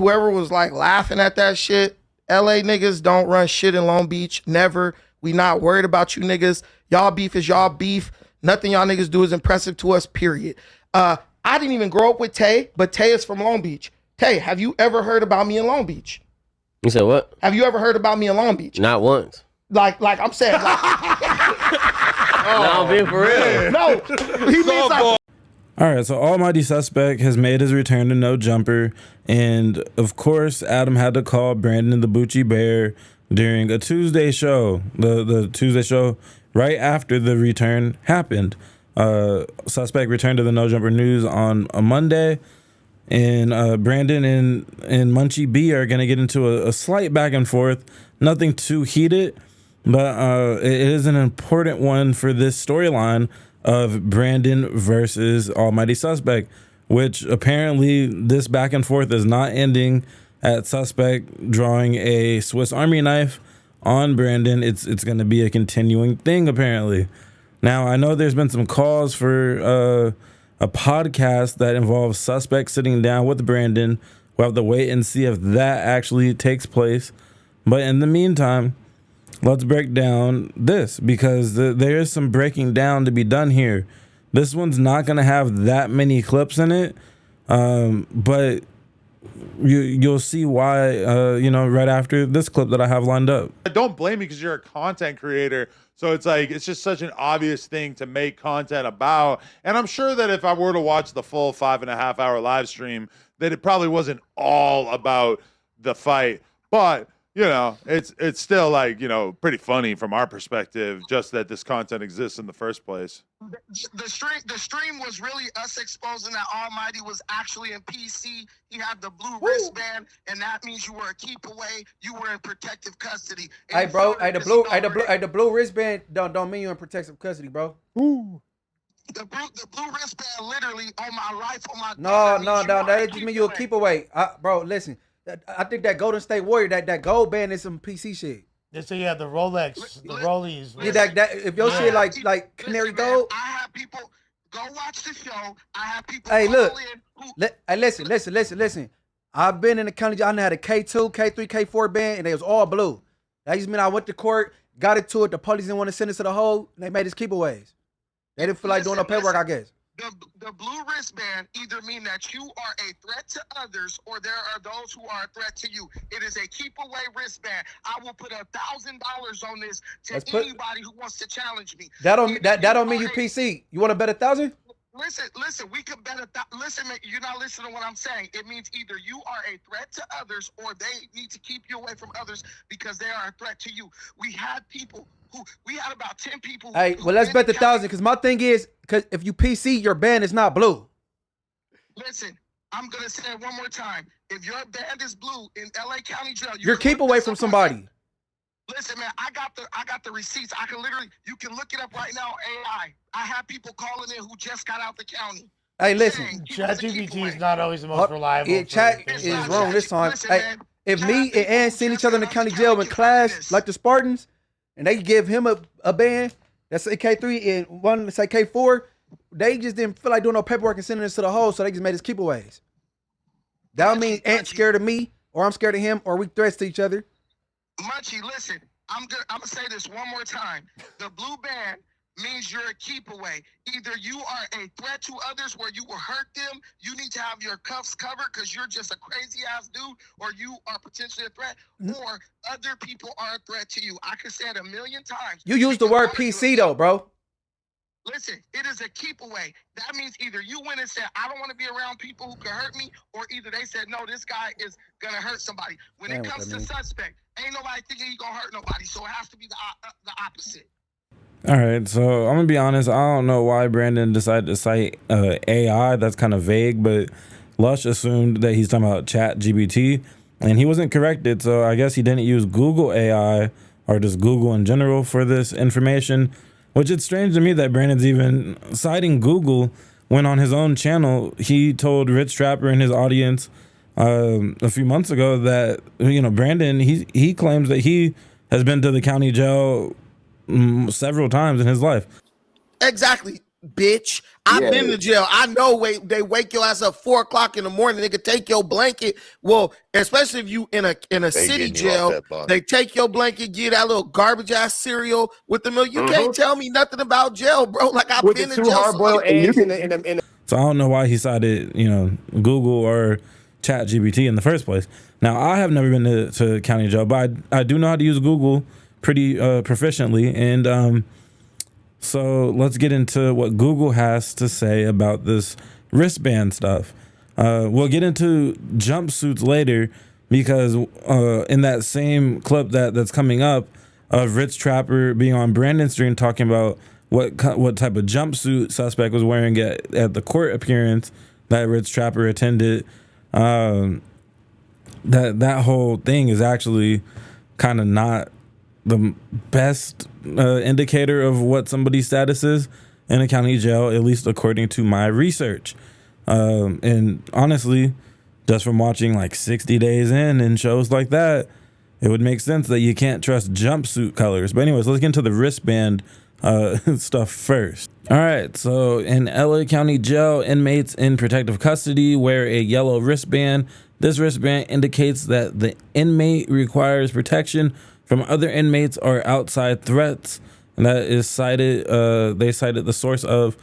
Whoever was like laughing at that shit, LA niggas don't run shit in Long Beach. Never. We not worried about you niggas. Y'all beef is y'all beef. Nothing y'all niggas do is impressive to us, period. I didn't even grow up with Tay, but Tay is from Long Beach. Tay, have you ever heard about me in Long Beach? You said what? Have you ever heard about me in Long Beach? Not once. Like I'm saying, like, no, I'm being for real. no, he means like. All right, so Almighty Suspect has made his return to No Jumper, and of course, Adam had to call Brandon the Bucci Bear during a Tuesday show, the Tuesday show right after the return happened. Suspect returned to the No Jumper News on a Monday, and Brandon and Munchie B are going to get into a slight back and forth, nothing too heated, but it is an important one for this storyline of Brandon versus Almighty Suspect, which apparently this back and forth is not ending at Suspect drawing a Swiss Army knife on Brandon. It's going to be a continuing thing, apparently. Now, I know there's been some calls for a podcast that involves Suspect sitting down with Brandon. We'll have to wait and see if that actually takes place. But in the meantime, let's break down this, because there is some breaking down to be done here. This one's not going to have that many clips in it, but you'll see why, right after this clip that I have lined up. Don't blame me because you're a content creator. So it's like, it's just such an obvious thing to make content about. And I'm sure that if I were to watch the full 5.5 hour live stream, that it probably wasn't all about the fight. But it's still like, pretty funny from our perspective, just that this content exists in the first place. The stream was really us exposing that Almighty was actually in PC. He had the blue wristband, and that means you were a keep away. You were in protective custody. Hey, bro. The blue wristband don't mean you're in protective custody, bro. Ooh. The blue wristband, literally, on my life, on my. No. That just mean you'll keep away, bro. Listen. I think that Golden State Warrior, that gold band is some PC shit. Yeah, so yeah, the Rolex, the Rollies. Yeah, that if your shit like canary gold. I have people go watch the show. I have people. Hey, look. Hey, listen. I've been in the county. I had a K2, K3, K4 band, and they was all blue. That just mean I went to court, got into it. The police didn't want to send us to the hole. And they made us keepaways. They didn't feel like doing no paperwork, I guess. The blue wristband either mean that you are a threat to others or there are those who are a threat to you. It is a keep away wristband. I will put $1,000 on this to anybody who wants to challenge me. That don't mean you PC. You want to bet 1,000? Listen, we could bet listen, you're not listening to what I'm saying. It means either you are a threat to others or they need to keep you away from others because they are a threat to you. We had about 10 people. Hey, well, let's bet the 1,000, because my thing is, because if you PC, your band is not blue. Listen, I'm going to say it one more time. If your band is blue in LA County Jail, you're keep away from somebody. Listen, man, I got the receipts. I can literally, you can look it up right now, AI. I have people calling in who just got out the county. Hey, listen. ChatGPT is not always the most reliable. Chat is wrong this time. Listen, hey, if me and Ann seen each other in the county jail in class, like the Spartans, and they give him a band, that's a K3, and one that's like K4, they just didn't feel like doing no paperwork and sending us to the hole, so they just made us keepaways. That don't mean Ant's scared of me, or I'm scared of him, or we threats to each other. Munchie, listen, I'm gonna say this one more time. The blue band means you're a keep away. Either you are a threat to others where you will hurt them, you need to have your cuffs covered because you're just a crazy ass dude, or you are potentially a threat, or other people are a threat to you. I can say it a million times. You use the word PC though, bro. Listen, it is a keep away. That means either you went and said, I don't want to be around people who can hurt me, or either they said, no, this guy is going to hurt somebody. When it comes to suspect, ain't nobody thinking he's going to hurt nobody, so it has to be the opposite. All right, so I'm going to be honest. I don't know why Brandon decided to cite AI. That's kind of vague, but Lush assumed that he's talking about ChatGPT, and he wasn't corrected, so I guess he didn't use Google AI or just Google in general for this information. Which it's strange to me that Brandon's even citing Google when on his own channel, he told Rich Trapper and his audience a few months ago that, Brandon, he claims that he has been to the county jail several times in his life. Exactly. bitch. I've been to jail. I know they wake your ass up 4 o'clock in the morning. They could take your blanket. Well, especially if you in a city jail, they take your blanket, get that little garbage ass cereal with the milk. You can't tell me nothing about jail, bro. Like I've been to jail. Hard-boiled eggs So I don't know why he cited, Google or Chat GPT in the first place. Now, I have never been to county jail, but I do know how to use Google pretty proficiently. And so let's get into what Google has to say about this wristband stuff. We'll get into jumpsuits later because in that same clip that's coming up of Rich Trapper being on Brandon Stream talking about what type of jumpsuit suspect was wearing at the court appearance that Rich Trapper attended, that whole thing is actually kind of not the best indicator of what somebody's status is in a county jail, at least according to my research. And honestly, just from watching like 60 Days In and shows like that, it would make sense that you can't trust jumpsuit colors. But anyways, let's get into the wristband stuff first. All right, so in LA County Jail, inmates in protective custody wear a yellow wristband. This wristband indicates that the inmate requires protection from other inmates or outside threats. And that is cited, they cited the source of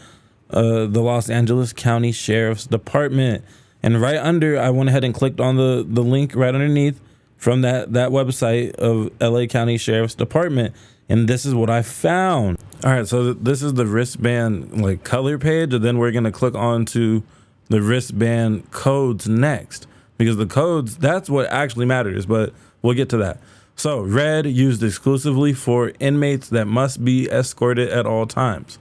the Los Angeles County Sheriff's Department. And right under, I went ahead and clicked on the link right underneath from that website of LA County Sheriff's Department. And this is what I found. All right, so this is the wristband like color page, and then we're gonna click on to the wristband codes next, because the codes, that's what actually matters, but we'll get to that. So red, used exclusively for inmates that must be escorted at all times.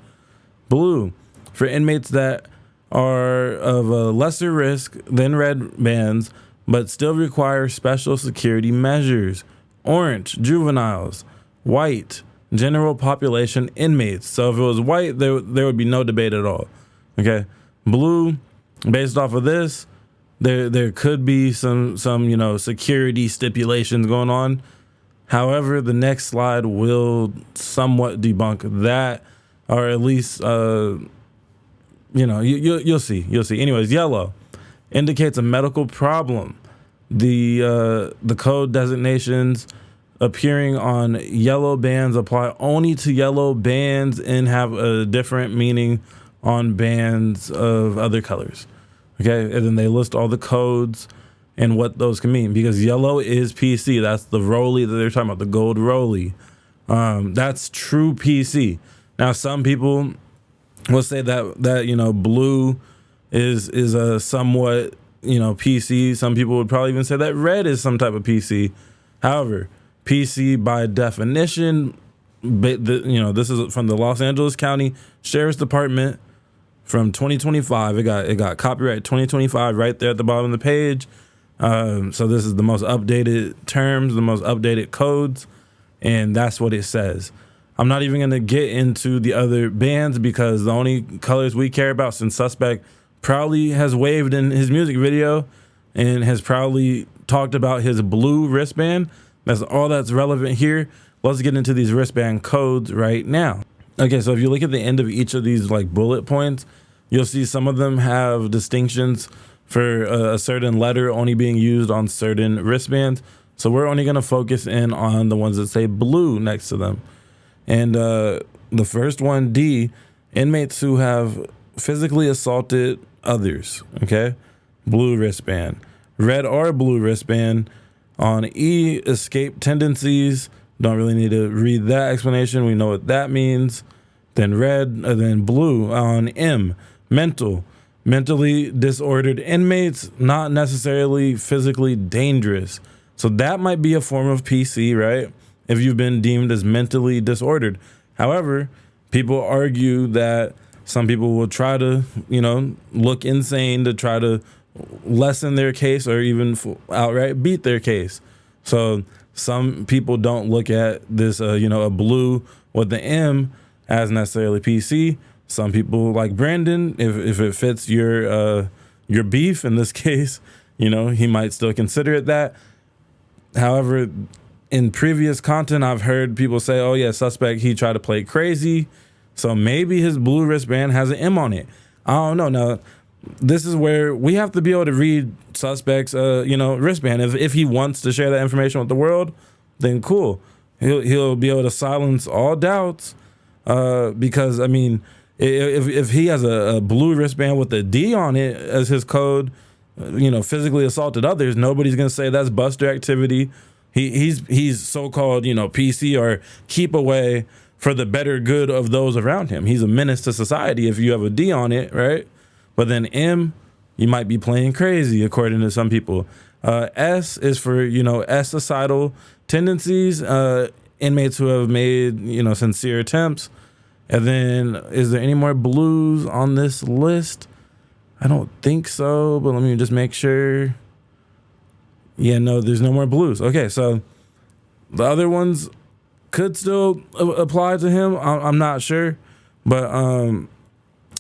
Blue, for inmates that are of a lesser risk than red bands, but still require special security measures. Orange, juveniles. White, general population inmates. So if it was white, there would be no debate at all. Okay. Blue, based off of this, there could be some security stipulations going on. However, the next slide will somewhat debunk that, or at least you'll see. Anyways, yellow indicates a medical problem. The code designations appearing on yellow bands apply only to yellow bands and have a different meaning on bands of other colors. Okay, and then they list all the codes and what those can mean, because yellow is PC. That's the rollie that they're talking about, the gold rollie. That's true PC. Now, some people will say that blue is a somewhat PC. Some people would probably even say that red is some type of PC. However, PC by definition, this is from the Los Angeles County Sheriff's Department from 2025. It got copyright 2025 right there at the bottom of the page. So this is the most updated terms, the most updated codes, and that's what it says. I'm not even going to get into the other bands because the only colors we care about, since Suspect proudly has waved in his music video and has proudly talked about his blue wristband, that's all that's relevant here. Let's get into these wristband codes right now. Okay, so if you look at the end of each of these like bullet points, you'll see some of them have distinctions for a certain letter only being used on certain wristbands. So we're only going to focus in on the ones that say blue next to them. And the first one, D, inmates who have physically assaulted others. Okay, blue wristband. Red or blue wristband. On E, escape tendencies. Don't really need to read that explanation. We know what that means. Then red, then blue. On M, mental. Mentally disordered inmates, not necessarily physically dangerous. So that might be a form of PC, right? If you've been deemed as mentally disordered. However, people argue that some people will try to, look insane to try to lessen their case or even outright beat their case. So some people don't look at this, a blue with the M as necessarily PC. Some people, like Brandon, if it fits your beef in this case, he might still consider it that. However, in previous content, I've heard people say, oh yeah, Suspect, he tried to play crazy. So maybe his blue wristband has an M on it. I don't know. Now, this is where we have to be able to read suspects, wristband. If he wants to share that information with the world, then cool. He'll be able to silence all doubts. Because I mean, if he has a blue wristband with a D on it as his code, physically assaulted others, nobody's gonna say that's Buster activity. He's so-called, PC or keep away for the better good of those around him. He's a menace to society if you have a D on it, right? But then M, you might be playing crazy, according to some people. S is for, suicidal tendencies, inmates who have made, sincere attempts. And then, is there any more blues on this list? I don't think so, but let me just make sure. Yeah, no, there's no more blues. Okay, so the other ones could still apply to him. I'm not sure, but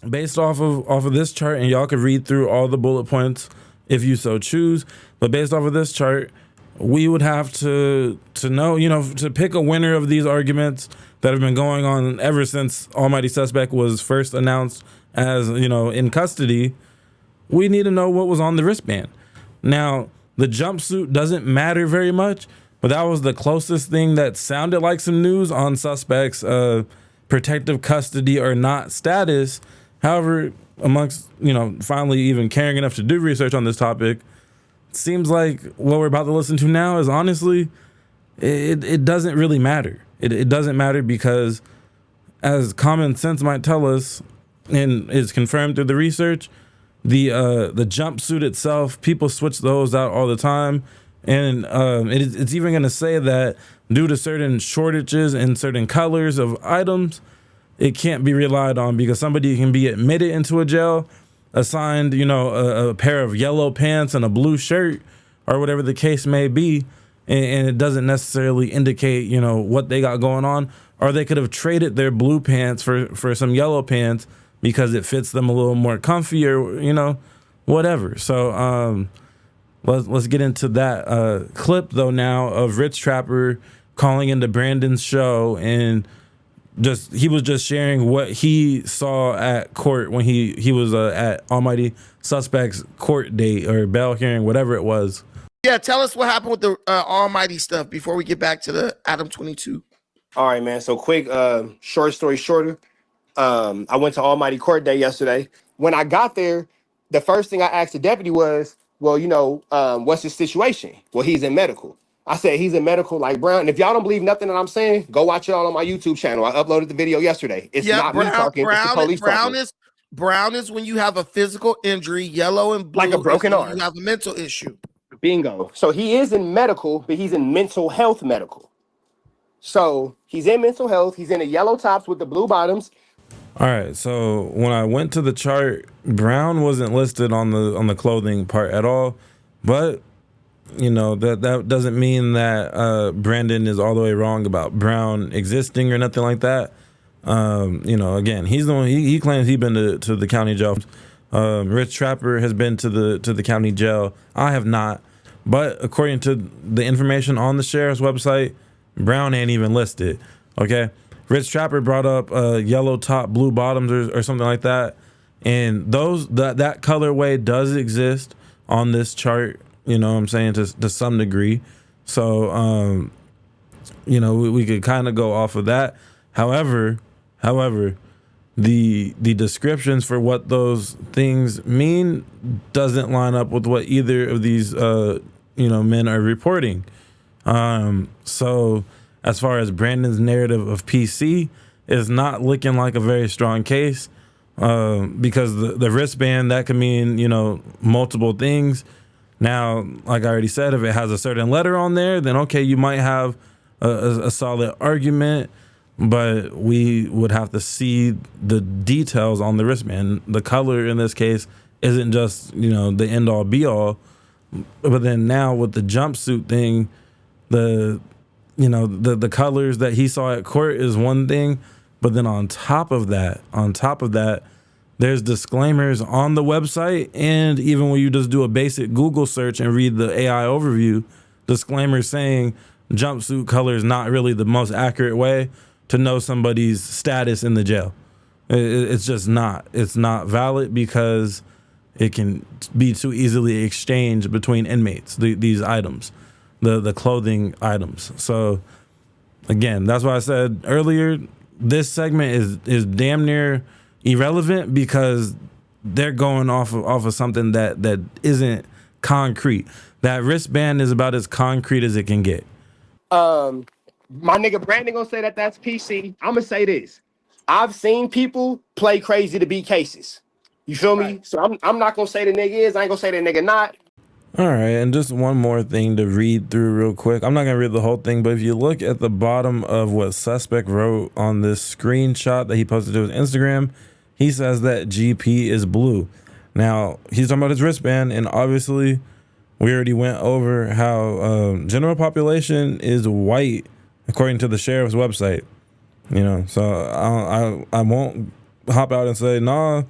based off of this chart, and y'all could read through all the bullet points if you so choose. But based off of this chart, we would have to know, to pick a winner of these arguments that have been going on ever since Almighty Suspect was first announced as, in custody. We need to know what was on the wristband. Now, the jumpsuit doesn't matter very much, but that was the closest thing that sounded like some news on suspects' protective custody or not status. However, amongst, finally even caring enough to do research on this topic, it seems like what we're about to listen to now is honestly, it doesn't really matter. It doesn't matter because, as common sense might tell us, and is confirmed through the research, the jumpsuit itself, people switch those out all the time, and it's even going to say that due to certain shortages in certain colors of items, it can't be relied on because somebody can be admitted into a jail, assigned a pair of yellow pants and a blue shirt or whatever the case may be, and it doesn't necessarily indicate what they got going on, or they could have traded their blue pants for some yellow pants because it fits them a little more comfy or whatever. So let's get into that clip though now of Rich Trapper calling into Brandon's show, and he was just sharing what he saw at court when he was at Almighty Suspect's court date or bail hearing, whatever it was. Yeah, tell us what happened with the Almighty stuff before we get back to the Adam 22. All right, man. So quick, short story shorter. I went to Almighty Court Day yesterday. When I got there, the first thing I asked the deputy was, well, what's his situation? Well, he's in medical. I said, he's in medical like Brown. And if y'all don't believe nothing that I'm saying, go watch it all on my YouTube channel. I uploaded the video yesterday. It's not me talking, it's the police talking. Brown is when you have a physical injury, yellow and blue. Like a broken arm. You have a mental issue. Bingo. So he is in medical, but he's in mental health medical. So he's in mental health. He's in the yellow tops with the blue bottoms. All right, so when I went to the chart, Brown wasn't listed on the clothing part at all, but that doesn't mean that Brandon is all the way wrong about Brown existing or nothing like that. Again, he's the one he claims he's been to the county jail. Rich Trapper has been to the county jail. I have not, but according to the information on the sheriff's website, Brown ain't even listed. Okay. Rich Trapper brought up yellow top, blue bottoms or something like that. And that colorway does exist on this chart, what I'm saying, to some degree. So, we could kind of go off of that. However, the descriptions for what those things mean doesn't line up with what either of these, men are reporting. So as far as Brandon's narrative of PC is not looking like a very strong case, because the wristband, that could mean, multiple things. Now, like I already said, if it has a certain letter on there, then okay, you might have a solid argument, but we would have to see the details on the wristband. The color in this case isn't just, the end all be all. But then now with the jumpsuit thing, the colors that he saw at court is one thing, but then on top of that, there's disclaimers on the website, and even when you just do a basic Google search and read the AI overview, disclaimers saying jumpsuit color is not really the most accurate way to know somebody's status in the jail. It's just not. It's not valid because it can be too easily exchanged between inmates. These items, the clothing items. So again, that's why I said earlier, this segment is damn near irrelevant because they're going off of something that isn't concrete. That wristband is about as concrete as it can get. My nigga Brandon gonna say that that's PC. I'm gonna say this. I've seen people play crazy to beat cases. You feel me? So I'm not gonna say the nigga is. I ain't gonna say the nigga not. All right, and just one more thing to read through real quick. I'm not gonna read the whole thing, but if you look at the bottom of what Suspect wrote on this screenshot that he posted to his Instagram, he says that GP is blue. Now, he's talking about his wristband, and obviously we already went over how general population is white according to the sheriff's website. You know, so I won't hop out and say, nah,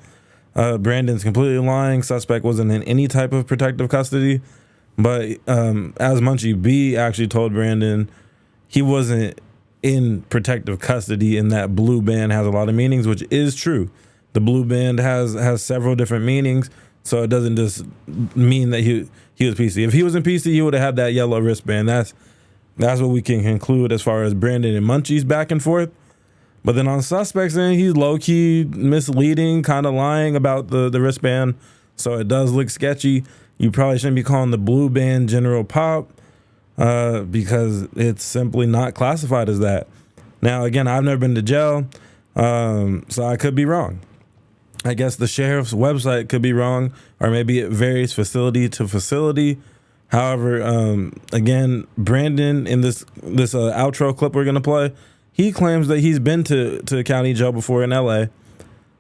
Brandon's completely lying. Suspect wasn't in any type of protective custody. But as Munchie B actually told Brandon, he wasn't in protective custody, and that blue band has a lot of meanings, which is true. The blue band has several different meanings, so it doesn't just mean that he was PC. If he was in PC, he would have had that yellow wristband. That's what we can conclude as far as Brandon and Munchie's back and forth. But then on Suspect's end, he's low-key misleading, kind of lying about the wristband. So it does look sketchy. You probably shouldn't be calling the blue band General Pop because it's simply not classified as that. Now, again, I've never been to jail, so I could be wrong. I guess the sheriff's website could be wrong, or maybe it varies facility to facility. However, again, Brandon, in this outro clip we're going to play, he claims that he's been to county jail before in LA.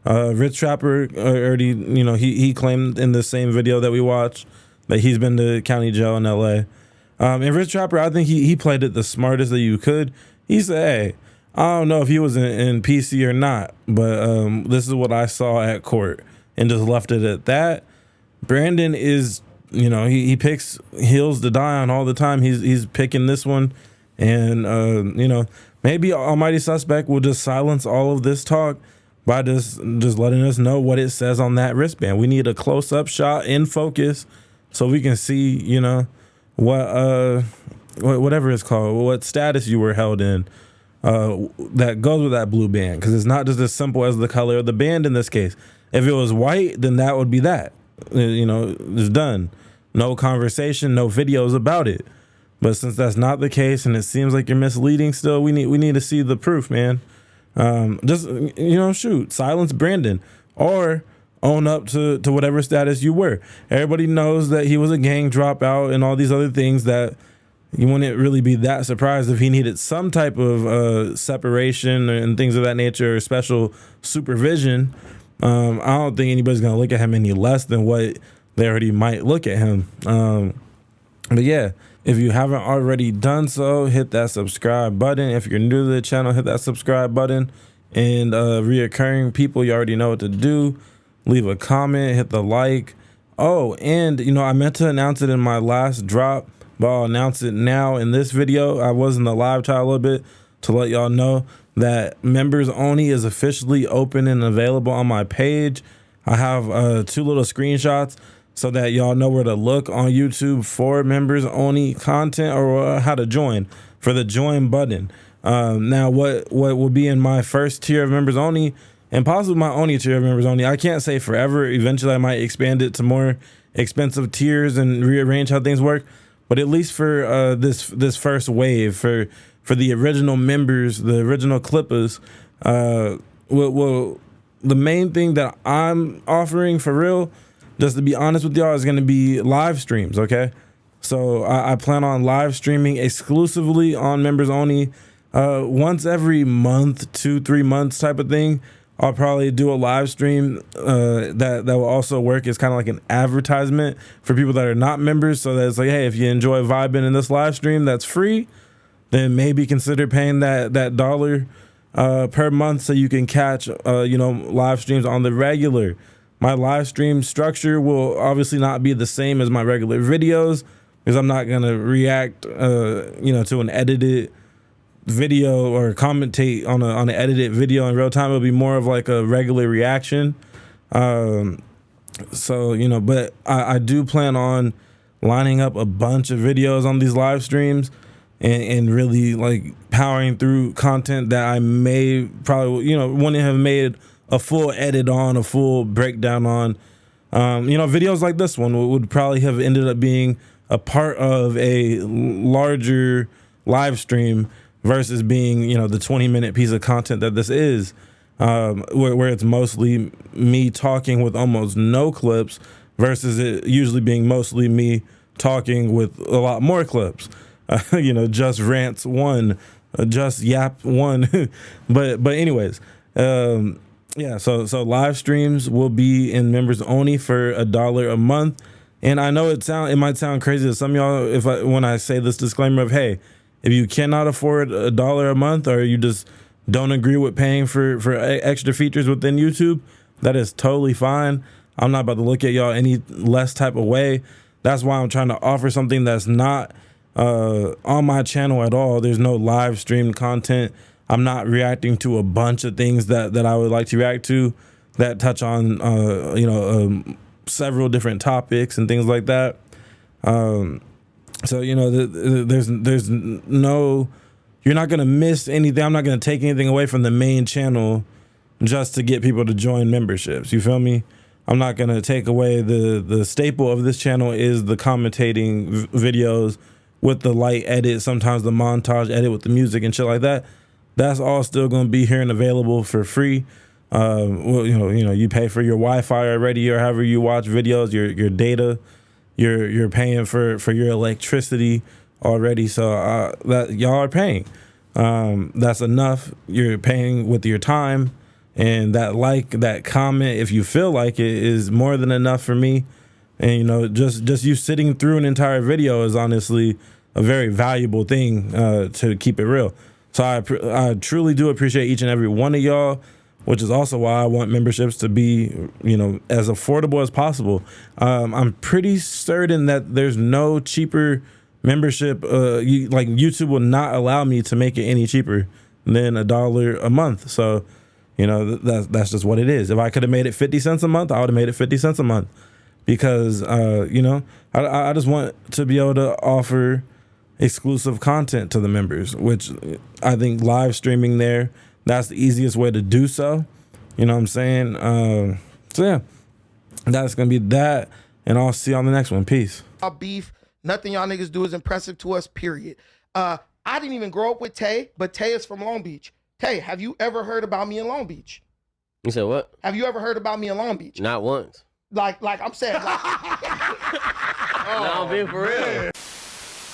Rich Trapper already, he claimed in the same video that we watched that he's been to county jail in LA. And Rich Trapper, I think he played it the smartest that you could. He said, hey, I don't know if he was in PC or not, but this is what I saw at court, and just left it at that. Brandon is, he picks hills to die on all the time. He's picking this one, and maybe Almighty Suspect will just silence all of this talk by just letting us know what it says on that wristband. We need a close-up shot in focus so we can see, whatever it's called, what status you were held in. That goes with that blue band, because it's not just as simple as the color of the band in this case. If it was white, then that would be that. It's done. No conversation, no videos about it. But since that's not the case, and it seems like you're misleading still, we need to see the proof, man. Shoot, silence Brandon, or own up to whatever status you were. Everybody knows that he was a gang dropout and all these other things that you wouldn't really be that surprised if he needed some type of separation and things of that nature, or special supervision. I don't think anybody's going to look at him any less than what they already might look at him. But yeah, if you haven't already done so, hit that subscribe button. If you're new to the channel, hit that subscribe button. And reoccurring people, you already know what to do. Leave a comment, hit the like. Oh, and I meant to announce it in my last drop, but I'll announce it now in this video. I was in the live chat a little bit to let y'all know that members only is officially open and available on my page. I have 2 little screenshots so that y'all know where to look on YouTube for members only content, or how to join, for the join button. Now what will be in my first tier of members only, and possibly my only tier of members only, I can't say forever. Eventually I might expand it to more expensive tiers and rearrange how things work. But at least for this first wave, for the original members, the original clippers, the main thing that I'm offering for real, just to be honest with y'all, is going to be live streams, okay? So I plan on live streaming exclusively on members only once every month, 2-3 months type of thing. I'll probably do a live stream that will also work as kind of like an advertisement for people that are not members. So that it's like, hey, if you enjoy vibing in this live stream that's free, then maybe consider paying that $1 per month so you can catch live streams on the regular. My live stream structure will obviously not be the same as my regular videos, because I'm not gonna react to an edited video or commentate on an edited video in real time. It'll be more of like a regular reaction. So, you know, but I do plan on lining up a bunch of videos on these live streams and really like powering through content that I may probably, you know, wouldn't have made a full edit on, a full breakdown on. You know, videos like this one would probably have ended up being a part of a larger live stream versus being, you know, the 20-minute piece of content that this is, where it's mostly me talking with almost no clips versus it usually being mostly me talking with a lot more clips. You know, just rants one, just yap one. but anyways, yeah, so live streams will be in members only for $1 a month. And I know it might sound crazy to some of y'all when I say this disclaimer of, hey, if you cannot afford $1 a month or you just don't agree with paying for extra features within YouTube, that is totally fine. I'm not about to look at y'all any less type of way. That's why I'm trying to offer something that's not on my channel at all. There's no live stream content. I'm not reacting to a bunch of things that I would like to react to that touch on, you know, several different topics and things like that. So, you know, there's no, you're not going to miss anything. I'm not going to take anything away from the main channel just to get people to join memberships. You feel me? I'm not going to take away the staple of this channel is the commentating videos with the light edit, sometimes the montage edit with the music and shit like that. That's all still going to be here and available for free. Well, you know, you pay for your Wi-Fi already, or however you watch videos, your data, you're paying for your electricity already. So that y'all are paying. That's enough. You're paying with your time, and that comment, if you feel like it, is more than enough for me. And you know, just you sitting through an entire video is honestly a very valuable thing to keep it real. So I truly do appreciate each and every one of y'all, which is also why I want memberships to be, you know, as affordable as possible. I'm pretty certain that there's no cheaper membership. Like YouTube will not allow me to make it any cheaper than $1 a month. So, you know, that's just what it is. If I could have made it 50 cents a month, I would have made it 50 cents a month because, you know, I just want to be able to offer exclusive content to the members, which I think live streaming there, that's the easiest way to do so. You know what I'm saying? So yeah, that's going to be that. And I'll see you on the next one. Peace. Beef. Nothing y'all niggas do is impressive to us, period. I didn't even grow up with Tay, but Tay is from Long Beach. Tay, have you ever heard about me in Long Beach? You said what? Have you ever heard about me in Long Beach? Not once. Like I'm saying. Like, No, I'm being for real.